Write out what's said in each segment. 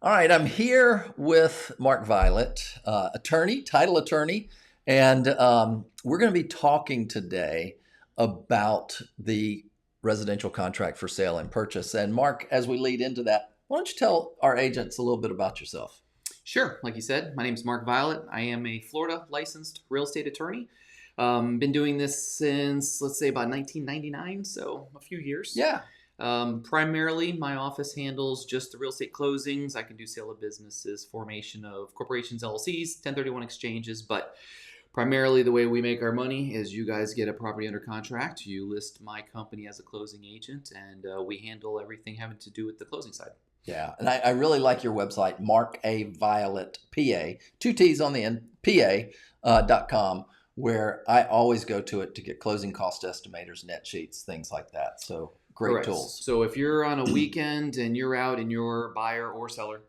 All right, I'm here with Mark Violet, attorney, title attorney, and we're going to be talking today about the residential contract for sale and purchase. And Mark, as we lead into that, why don't you tell our agents a little bit about yourself? Sure. Like you said, my name is Mark Violet. I am a Florida licensed real estate attorney. Been doing this since, let's say, about 1999, so a few years. Yeah. Primarily, my office handles just the real estate closings. I can do sale of businesses, formation of corporations, LLCs, 1031 exchanges, but primarily the way we make our money is you guys get a property under contract, you list my company as a closing agent, and we handle everything having to do with the closing side. Yeah, and I really like your website, Mark A. Violet, PA, two T's on the end, PA.com, where I always go to it to get closing cost estimators, net sheets, things like that. So great Correct. tools. So if you're on a weekend and you're out and you're buyer or seller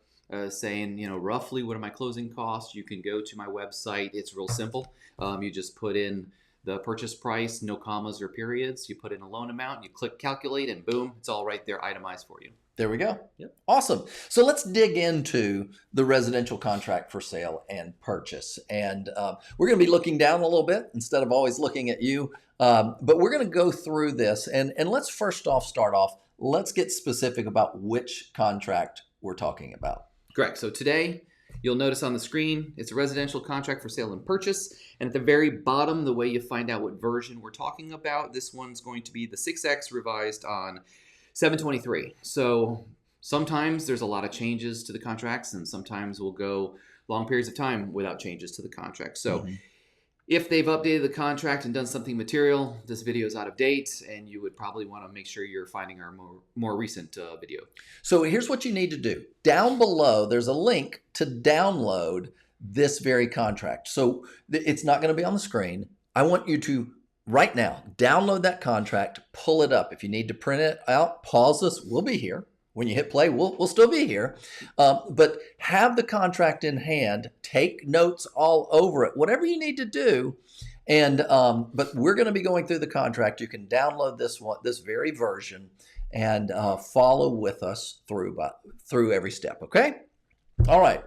saying, roughly what are my closing costs, you can go to my website. It's real simple. You just put in the purchase price, no commas or periods. You put in a loan amount, you click calculate, and boom, it's all right there itemized for you. There we go. Yep. Awesome. So let's dig into the residential contract for sale and purchase. And we're going to be looking down a little bit instead of always looking at you. But we're going to go through this. And let's first off start off. Let's get specific about which contract we're talking about. Correct. So today, you'll notice on the screen, it's a residential contract for sale and purchase. And at the very bottom, the way you find out what version we're talking about, this one's going to be the 6X revised on 723. So sometimes there's a lot of changes to the contracts, and sometimes we'll go long periods of time without changes to the contract. So if they've updated the contract and done something material, this video is out of date, and you would probably want to make sure you're finding our more recent video. So here's what you need to do. Down below, there's a link to download this very contract. So it's not going to be on the screen. I want you to right now, download that contract, pull it up. If you need to print it out, pause this. We'll be here. When you hit play, we'll still be here. But have the contract in hand. Take notes all over it. Whatever you need to do. And but we're going to be going through the contract. You can download this very version, and follow with us through every step. Okay. All right.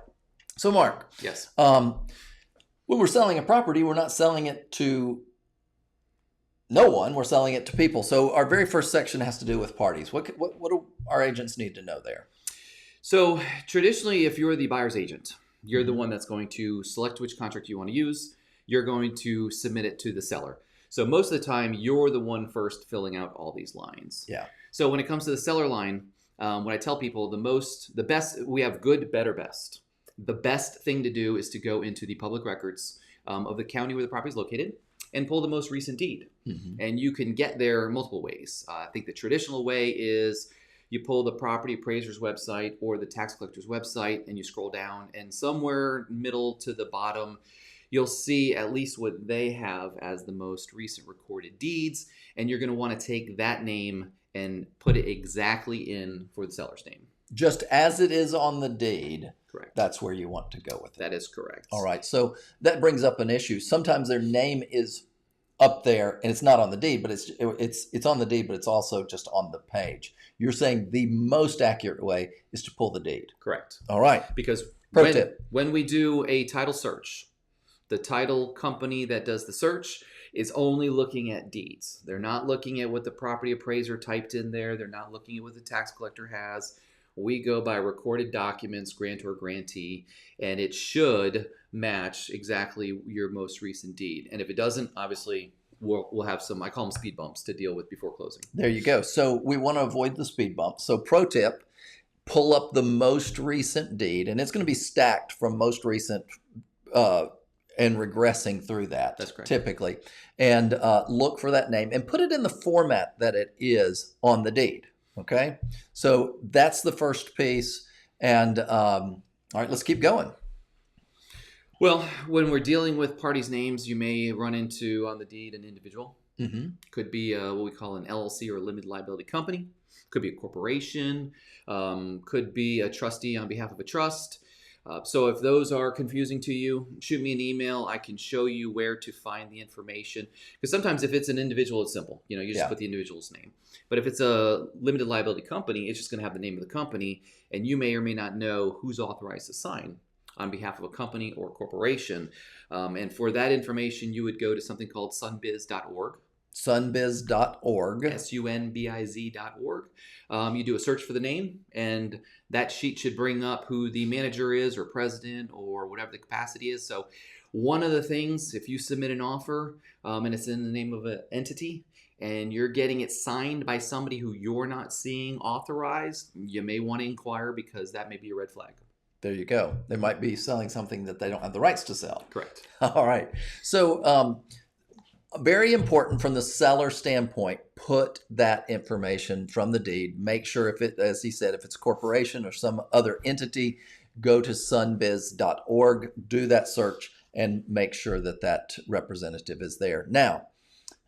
So Mark. Yes. When we're selling a property, we're not selling it to no one, we're selling it to people. So our very first section has to do with parties. What do our agents need to know there? So traditionally, if you're the buyer's agent, you're the one that's going to select which contract you want to use. You're going to submit it to the seller. So most of the time, you're the one first filling out all these lines. Yeah. So when it comes to the seller line, when I tell people the best, we have good, better, best. The best thing to do is to go into the public records of the county where the property is located and pull the most recent deed. And you can get there multiple ways. I think the traditional way is you pull the property appraiser's website or the tax collector's website, and you scroll down, and somewhere middle to the bottom, you'll see at least what they have as the most recent recorded deeds, and you're going to want to take that name and put it exactly in for the seller's name. Just as it is on the deed. Correct. That's where you want to go with it. That is correct. All right. So that brings up an issue. Sometimes their name is up there and it's not on the deed, but it's on the deed, but it's also just on the page. You're saying the most accurate way is to pull the deed. Correct. All right. Because Pro tip. when we do a title search, the title company that does the search is only looking at deeds. They're not looking at what the property appraiser typed in there. They're not looking at what the tax collector has. We go by recorded documents, grantor, grantee, and it should match exactly your most recent deed. And if it doesn't, obviously, we'll have some, I call them speed bumps to deal with before closing. There you go. So we want to avoid the speed bumps. So pro tip, pull up the most recent deed, and it's going to be stacked from most recent and regressing through that. That's correct. Typically. And look for that name and put it in the format that it is on the deed. Okay, so that's the first piece. And all right, let's keep going. Well, when we're dealing with parties' names, you may run into on the deed an individual. Could be what we call an LLC or a limited liability company. Could be a corporation. Could be a trustee on behalf of a trust. So if those are confusing to you, shoot me an email. I can show you where to find the information. Because sometimes if it's an individual, it's simple. You know, you just Yeah. put the individual's name. But if it's a limited liability company, it's just going to have the name of the company, and you may or may not know who's authorized to sign on behalf of a company or corporation. And for that information, you would go to something called sunbiz.org. Sunbiz.org. sunbiz.org. You do a search for the name, and that sheet should bring up who the manager is or president or whatever the capacity is. So one of the things, if you submit an offer and it's in the name of an entity and you're getting it signed by somebody who you're not seeing authorized, you may want to inquire because that may be a red flag. There you go. They might be selling something that they don't have the rights to sell. Correct. All right. So very important from the seller standpoint, put that information from the deed. Make sure if it, as he said, if it's a corporation or some other entity, go to sunbiz.org, do that search, and make sure that that representative is there. Now,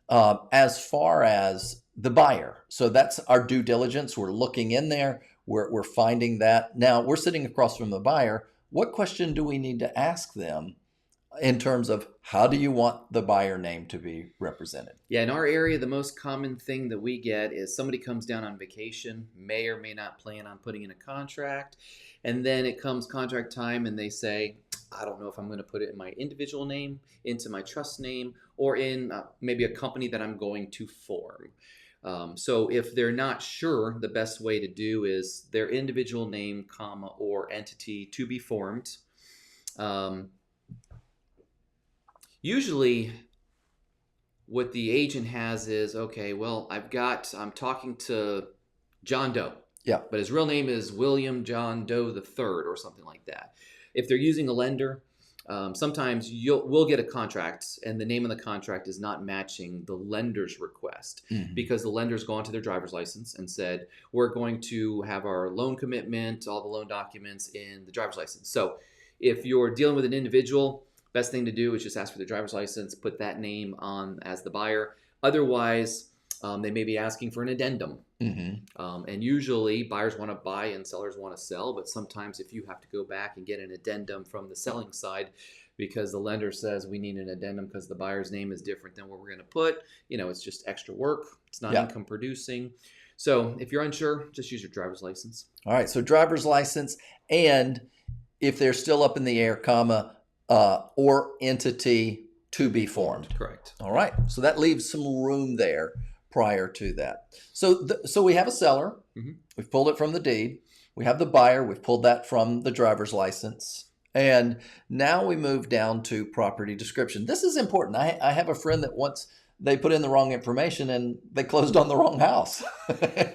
as far as the buyer, so that's our due diligence. We're looking in there. We're finding that. Now, we're sitting across from the buyer. What question do we need to ask them in terms of how do you want the buyer name to be represented? Yeah, in our area, the most common thing that we get is somebody comes down on vacation, may or may not plan on putting in a contract, and then it comes contract time and they say, I don't know if I'm going to put it in my individual name, into my trust name, or in maybe a company that I'm going to form. So if they're not sure, the best way to do is their individual name, comma, or entity to be formed. Usually what the agent has is, okay, well, I'm talking to John Doe. Yeah. But his real name is William John Doe III or something like that. If they're using a lender, sometimes we'll get a contract and the name of the contract is not matching the lender's request because the lender's gone to their driver's license and said, we're going to have our loan commitment, all the loan documents in the driver's license. So if you're dealing with an individual, best thing to do is just ask for the driver's license, put that name on as the buyer. Otherwise, they may be asking for an addendum. And usually buyers want to buy and sellers want to sell, but sometimes if you have to go back and get an addendum from the selling side because the lender says we need an addendum because the buyer's name is different than what we're going to put, it's just extra work. It's not income producing. So if you're unsure, just use your driver's license. All right, so driver's license, and if they're still up in the air, comma, or entity to be formed. Correct. All right, so that leaves some room there prior to that. So we have a seller. We've pulled it from the deed. We have the buyer. We've pulled that from the driver's license. And now we move down to property description. This is important. I have a friend that once they put in the wrong information and they closed on the wrong house.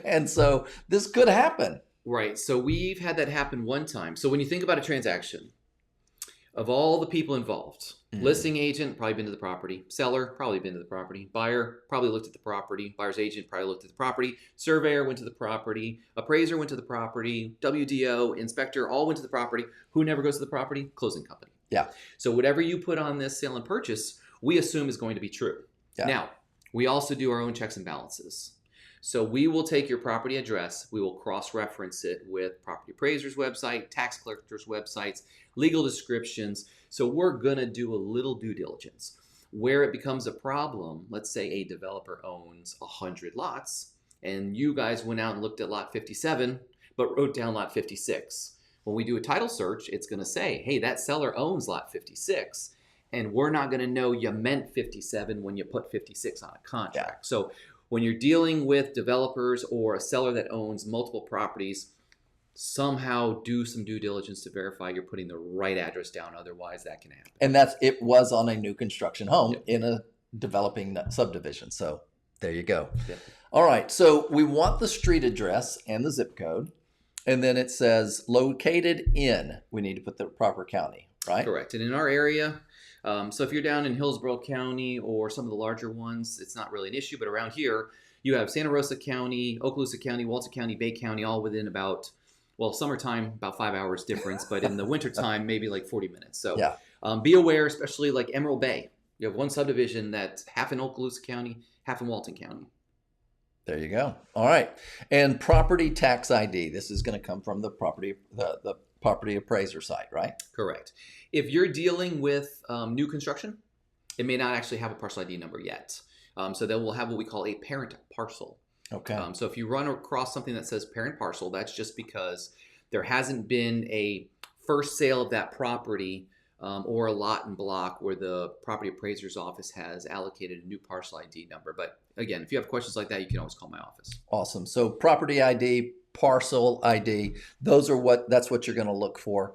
And so this could happen. Right. So we've had that happen one time. So when you think about a transaction, of all the people involved, listing agent, probably been to the property. Seller, probably been to the property. Buyer, probably looked at the property. Buyer's agent, probably looked at the property. Surveyor went to the property. Appraiser went to the property. WDO, inspector, all went to the property. Who never goes to the property? Closing company. Yeah. So whatever you put on this sale and purchase, we assume is going to be true. Yeah. Now, we also do our own checks and balances. So we will take your property address, we will cross-reference it with property appraiser's website, tax collector's websites, legal descriptions. So we're going to do a little due diligence. Where it becomes a problem, let's say a developer owns 100 lots, and you guys went out and looked at lot 57, but wrote down lot 56. When we do a title search, it's going to say, hey, that seller owns lot 56, and we're not going to know you meant 57 when you put 56 on a contract. Yeah. So when you're dealing with developers or a seller that owns multiple properties, somehow do some due diligence to verify you're putting the right address down. Otherwise, that can happen. And it was on a new construction home in a developing subdivision. So there you go. Yep. All right. So we want the street address and the zip code. And then it says located in, we need to put the proper county, right? Correct. And in our area, so if you're down in Hillsborough County or some of the larger ones, it's not really an issue. But around here, you have Santa Rosa County, Okaloosa County, Walton County, Bay County, all within about, well, summertime, about 5 hours difference. But in the wintertime, maybe like 40 minutes. So be aware, especially like Emerald Bay. You have one subdivision that's half in Okaloosa County, half in Walton County. There you go. All right. And property tax ID. This is going to come from the property appraiser site, right? Correct. If you're dealing with new construction, it may not actually have a parcel ID number yet. So then we'll have what we call a parent parcel. Okay. So if you run across something that says parent parcel, that's just because there hasn't been a first sale of that property or a lot and block where the property appraiser's office has allocated a new parcel ID number. But again, if you have questions like that, you can always call my office. Awesome. So property ID, parcel ID, that's what you're going to look for.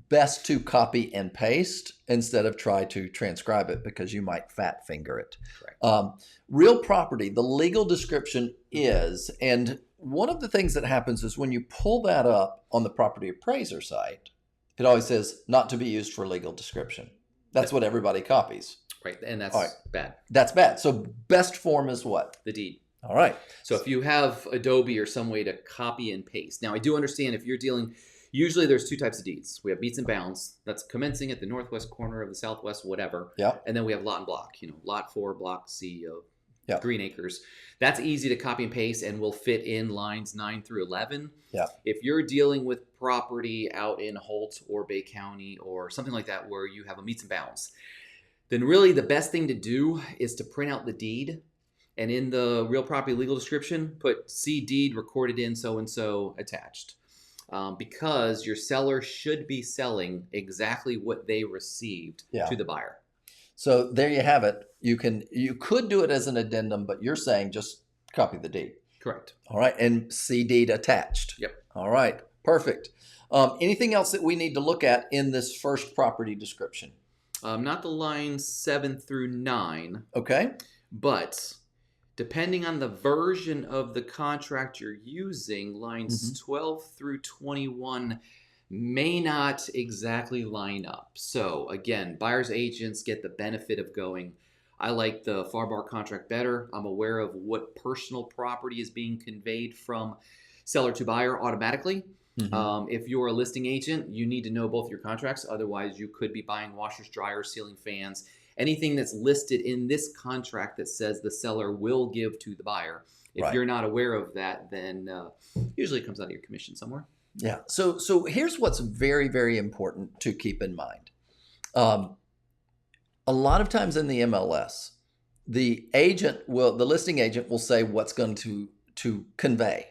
Best to copy and paste instead of try to transcribe it because you might fat finger it. Correct. Real property, the legal description is, and one of the things that happens is when you pull that up on the property appraiser site, it always says not to be used for legal description. That's what everybody copies. Right. And that's bad. That's bad. So best form is what? The deed. All right. So if you have Adobe or some way to copy and paste. Now, I do understand if you're dealing, usually there's two types of deeds. We have meets and bounds. That's commencing at the northwest corner of the southwest, whatever. Yeah. And then we have lot and block, lot 4, block C of Yeah. Green Acres. That's easy to copy and paste and will fit in lines 9 through 11. Yeah. If you're dealing with property out in Holt or Bay County or something like that where you have a meets and bounds, then really the best thing to do is to print out the deed and in the real property legal description, put see deed recorded in so-and-so attached. Because your seller should be selling exactly what they received to the buyer. So there you have it. You could do it as an addendum, but you're saying just copy the deed. Correct. All right. And see deed attached. Yep. All right. Perfect. Anything else that we need to look at in this first property description? Not the lines 7 through 9. Okay. But depending on the version of the contract you're using, lines 12 through 21 may not exactly line up. So again, buyer's agents get the benefit of going, I like the FAR/BAR contract better. I'm aware of what personal property is being conveyed from seller to buyer automatically. If you're a listing agent, you need to know both your contracts. Otherwise, you could be buying washers, dryers, ceiling fans, anything that's listed in this contract that says the seller will give to the buyer. If you're not aware of that, then usually it comes out of your commission somewhere. Yeah. So here's what's very, very important to keep in mind. A lot of times in the MLS, the listing agent will say what's going to convey.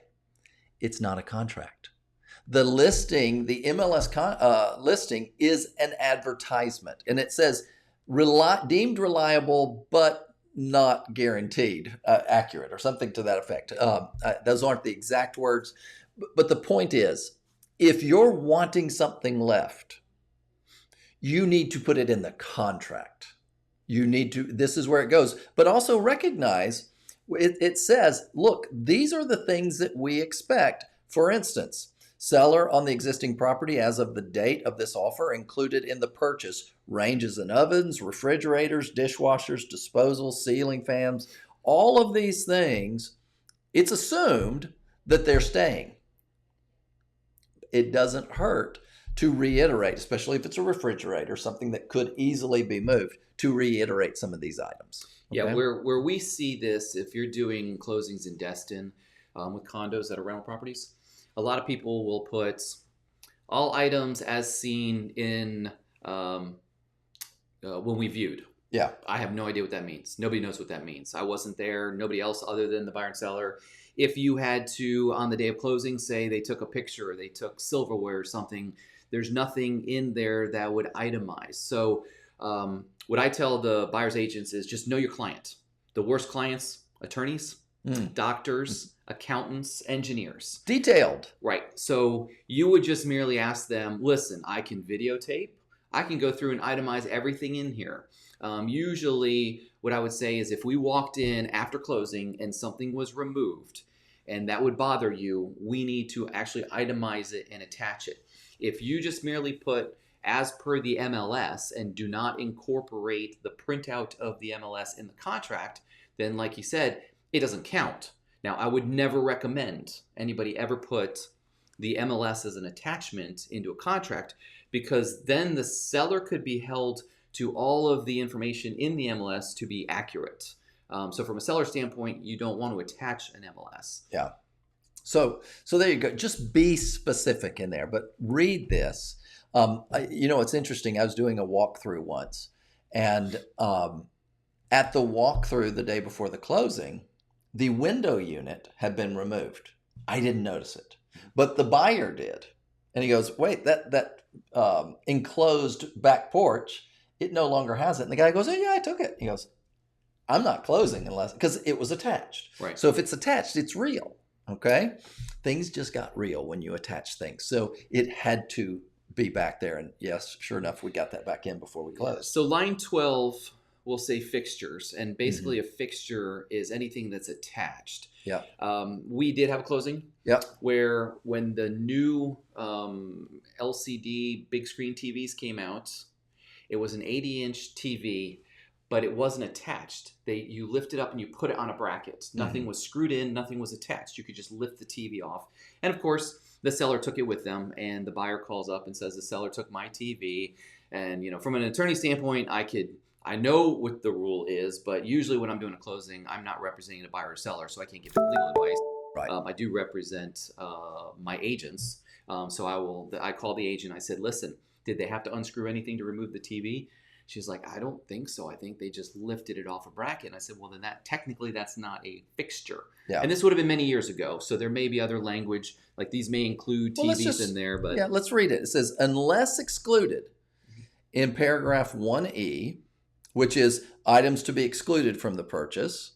It's not a contract. The listing, the MLS listing is an advertisement, and it says deemed reliable, but not guaranteed accurate, or something to that effect. Those aren't the exact words, but the point is, if you're wanting something left, you need to put it in the contract. This is where it goes, but also recognize it says, look, these are the things that we expect. For instance, seller on the existing property as of the date of this offer included in the purchase ranges and ovens, refrigerators, dishwashers, disposals, ceiling fans, all of these things. It's assumed that they're staying. It doesn't hurt to reiterate, especially if it's a refrigerator, something that could easily be moved, to reiterate some of these items. Okay? Yeah, where we see this, if you're doing closings in Destin with condos that are rental properties, a lot of people will put all items as seen in when we viewed. Yeah. I have no idea what that means. Nobody knows what that means. I wasn't there. Nobody else other than the buyer and seller. If you had to, on the day of closing, say they took a picture, or they took silverware or something, there's nothing in there that would itemize. So what I tell the buyer's agents is just know your client. The worst clients, attorneys, doctors, accountants, engineers. Detailed. Right. So you would just merely ask them, listen, I can videotape. I can go through and itemize everything in here. Usually what I would say is if we walked in after closing and something was removed and that would bother you, we need to actually itemize it and attach it. If you just merely put as per the MLS and do not incorporate the printout of the MLS in the contract, then like you said, it doesn't count. Now, I would never recommend anybody ever put the MLS as an attachment into a contract, because then the seller could be held to all of the information in the MLS to be accurate. So from a seller standpoint, you don't want to attach an MLS. Yeah. So there you go. Just be specific in there, but read this. It's interesting. I was doing a walkthrough once, and at the walkthrough the day before the closing, the window unit had been removed. I didn't notice it, but the buyer did. And he goes, wait, that enclosed back porch, it no longer has it. And the guy goes, oh, yeah, I took it. He goes, I'm not closing unless, because it was attached. Right. So if it's attached, it's real. Okay. Things just got real when you attach things. So it had to be back there. And yes, sure enough, we got that back in before we closed. So line 12 will say fixtures, and basically a fixture is anything that's attached. Yeah. We did have a closing. Yep. Where when the new LCD big screen TVs came out, it was an 80-inch TV, but it wasn't attached. You lift it up and you put it on a bracket. Nothing was screwed in, nothing was attached. You could just lift the TV off. And of course, the seller took it with them, and the buyer calls up and says, the seller took my TV. And from an attorney standpoint, I know what the rule is, but usually when I'm doing a closing, I'm not representing a buyer or seller, so I can't give legal advice. Right. I do represent my agents. So I called the agent. I said, listen, did they have to unscrew anything to remove the TV? She's like, I don't think so. I think they just lifted it off a bracket. And I said, well, then technically that's not a fixture. Yeah. And this would have been many years ago. So there may be other language, like these may include TVs in there. But yeah, let's read it. It says, unless excluded in paragraph 1E, which is items to be excluded from the purchase,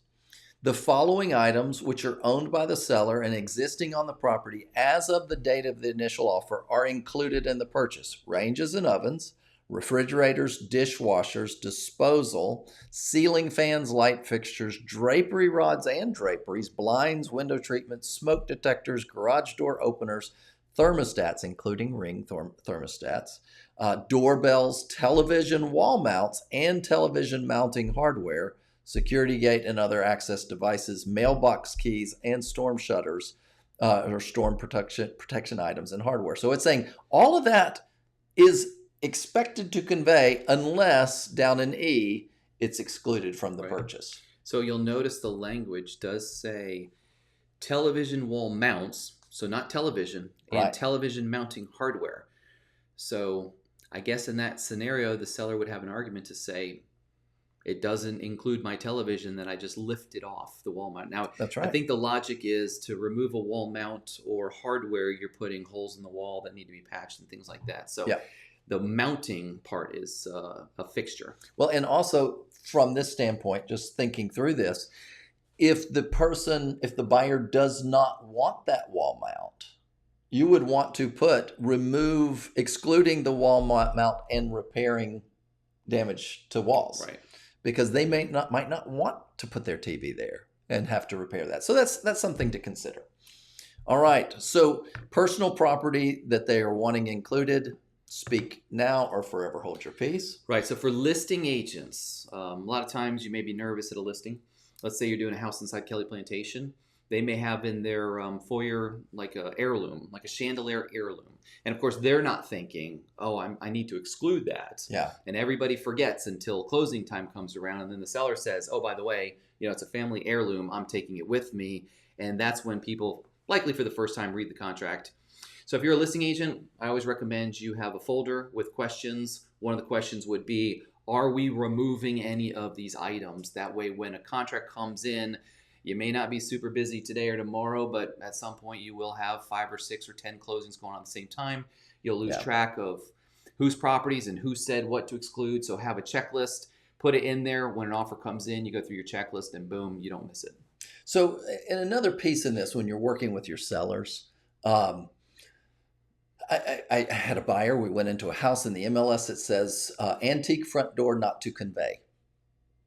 the following items which are owned by the seller and existing on the property as of the date of the initial offer are included in the purchase: ranges and ovens, refrigerators, dishwashers, disposal, ceiling fans, light fixtures, drapery rods and draperies, blinds, window treatments, smoke detectors, garage door openers, thermostats, including ring thermostats, doorbells, television wall mounts and television mounting hardware, security gate and other access devices, mailbox keys, and storm shutters, or storm protection items and hardware. So it's saying all of that is expected to convey, unless down in E, it's excluded from the purchase. So you'll notice the language does say television wall mounts, so not television, and television mounting hardware. So I guess in that scenario, the seller would have an argument to say, it doesn't include my television that I just lifted off the wall mount. Now, that's right. I think the logic is to remove a wall mount or hardware, you're putting holes in the wall that need to be patched and things like that. So the mounting part is a fixture. Well, and also from this standpoint, just thinking through this, if the buyer does not want that wall mount, you would want to remove, excluding the wall mount and repairing damage to walls. Right. Because they might not want to put their TV there and have to repair that. So that's something to consider. All right. So personal property that they are wanting included, speak now or forever hold your peace. Right. So for listing agents, a lot of times you may be nervous at a listing. Let's say you're doing a house inside Kelly Plantation. They may have in their foyer like a heirloom, like a chandelier heirloom. And of course, they're not thinking, oh, I need to exclude that. Yeah. And everybody forgets until closing time comes around. And then the seller says, oh, by the way, it's a family heirloom. I'm taking it with me. And that's when people, likely for the first time, read the contract. So if you're a listing agent, I always recommend you have a folder with questions. One of the questions would be, are we removing any of these items? That way, when a contract comes in, you may not be super busy today or tomorrow, but at some point you will have 5 or 6 or 10 closings going on at the same time. You'll lose track of whose properties and who said what to exclude. So have a checklist, put it in there. When an offer comes in, you go through your checklist and boom, you don't miss it. So, and another piece in this, when you're working with your sellers, I had a buyer. We went into a house in the MLS. It says antique front door not to convey.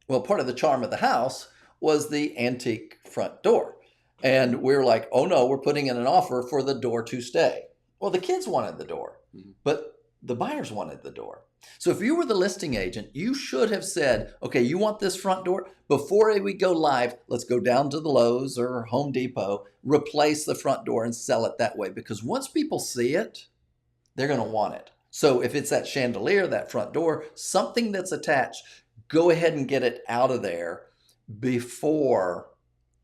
Well, part of the charm of the house was the antique front door. And we were like, oh no, we're putting in an offer for the door to stay. Well, the kids wanted the door, but the buyers wanted the door. So if you were the listing agent, you should have said, okay, you want this front door? Before we go live, let's go down to the Lowe's or Home Depot, replace the front door and sell it that way. Because once people see it, they're going to want it. So if it's that chandelier, that front door, something that's attached, go ahead and get it out of there before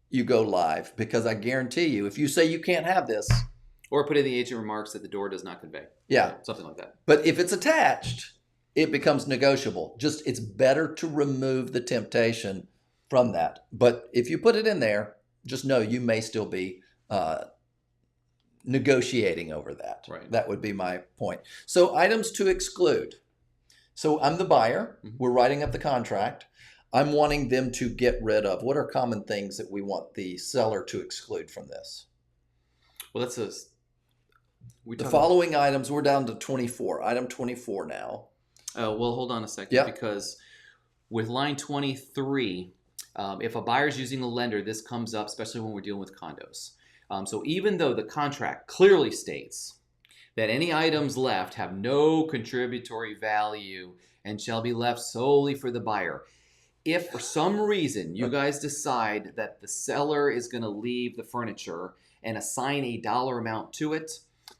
you go live, because I guarantee you, if you say you can't have this, Or put in the agent remarks that the door does not convey. yeah. Something like that. But if it's attached, it becomes negotiable. Just it's better to remove the temptation from that. But if you put it in there, just know you may still be negotiating over that. Right. That would be my point. So items to exclude. So I'm the buyer. Mhm. We're writing up the contract. I'm wanting them to get rid of. What are common things that we want the seller to exclude from this? Well, that's The following items, we're down to 24. Item 24 now. Well, hold on a second, Yeah. because with line 23, if a buyer's using a lender, this comes up, especially when we're dealing with condos. So even though the contract clearly states that any items left have no contributory value and shall be left solely for the buyer, if for some reason you guys decide that the seller is going to leave the furniture and assign a dollar amount to it,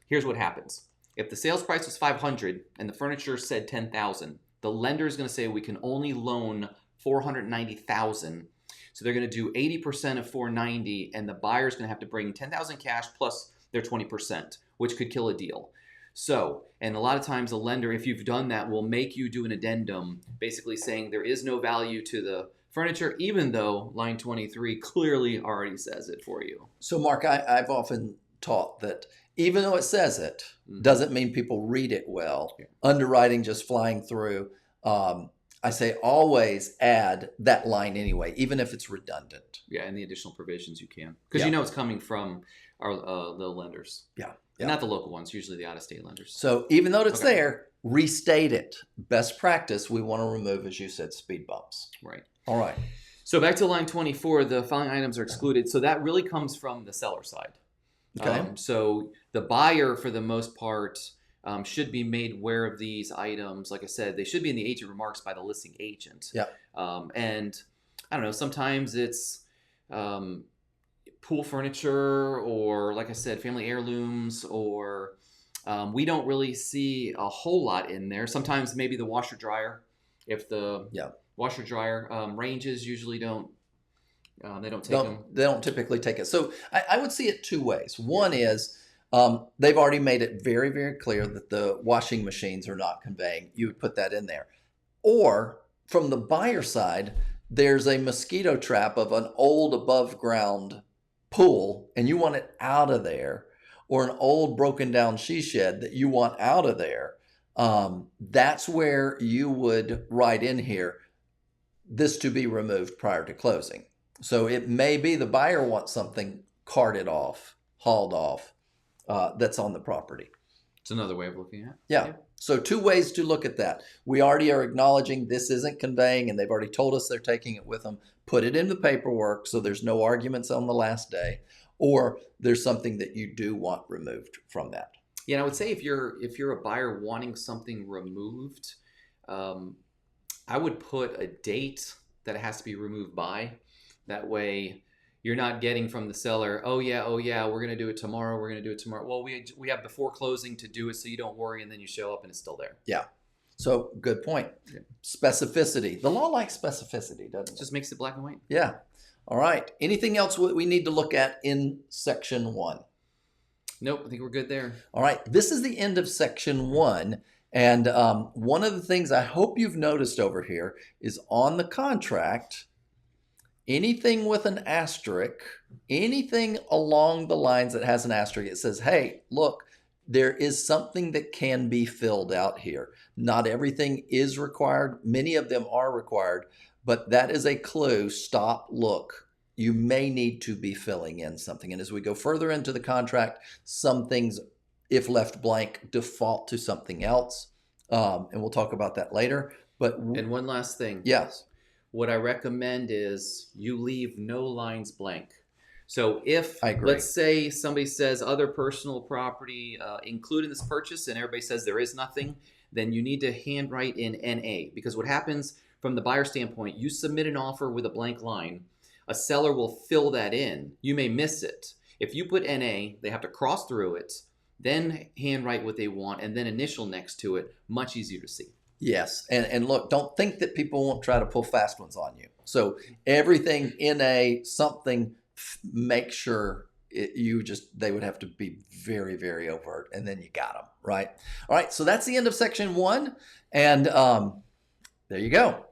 here's what happens. If the sales price was $500 and the furniture said $10,000, the lender is going to say we can only loan $490,000. So they're going to do 80% of $490, and the buyer's going to have to bring $10,000 cash plus their 20%, which could kill a deal. So, and a lot of times a lender, if you've done that, will make you do an addendum basically saying there is no value to the furniture, even though line 23 clearly already says it for you. So, Mark, I've often taught that even though it says it, doesn't mean people read it well. Yeah. Underwriting just flying through. I say always add that line anyway, even if it's redundant. Yeah, and the additional provisions you can. Because Yeah. you know it's coming from our the lenders. Yeah. And not the local ones, usually the out-of-state lenders. So even though it's Okay. there, restate it. Best practice, we want to remove, as you said, speed bumps. Right. All right. So back to line 24, the following items are excluded. So that really comes from the seller side. Okay. So the buyer, for the most part, should be made aware of these items. Like I said, they should be in the agent remarks by the listing agent. Yeah. And I don't know, sometimes it's pool furniture, or like I said, family heirlooms, or we don't really see a whole lot in there. Sometimes maybe the washer dryer, if the washer dryer ranges usually don't, they don't take them. They don't typically take it. So I would see it two ways. One is they've already made it very, very clear that the washing machines are not conveying. You would put that in there. Or from the buyer side, there's a mosquito trap of an old above ground pool and you want it out of there, or an old broken down she shed that you want out of there. That's where you would write in here, this to be removed prior to closing. So it may be the buyer wants something carted off, hauled off, that's on the property. It's another way of looking at it. Yeah. So two ways to look at that. We already are acknowledging this isn't conveying, and they've already told us they're taking it with them. Put it in the paperwork so there's no arguments on the last day, or there's something that you do want removed from that. Yeah, and I would say if you're a buyer wanting something removed, I would put a date that it has to be removed by. That way, you're not getting from the seller, oh yeah, we're gonna do it tomorrow. Well, we have before closing to do it, so you don't worry, and then you show up and it's still there. Yeah. So good point. Yeah. Specificity. The law likes specificity, doesn't It it? just makes it black and white. Yeah. All right. Anything else we need to look at in section 1? Nope, I think we're good there. All right. This is the end of section 1. And one of the things I hope you've noticed over here is on the contract, anything with an asterisk, anything along the lines that has an asterisk, it says, hey, look, there is something that can be filled out here. Not everything is required. Many of them are required, but that is a clue. Stop, look. You may need to be filling in something. And as we go further into the contract, some things, if left blank, default to something else. And we'll talk about that later. But And one last thing. yes. What I recommend is you leave no lines blank. So if, I agree. let's say somebody says other personal property included in this purchase and everybody says there is nothing, then you need to handwrite in NA, because what happens from the buyer standpoint, you submit an offer with a blank line, a seller will fill that in. You may miss it. If you put NA, they have to cross through it, then handwrite what they want, and then initial next to it, much easier to see. Yes. And look, don't think that people won't try to pull fast ones on you. So everything NA something, make sure they would have to be very, very overt, and then you got them, right? All right, so that's the end of section 1, and there you go.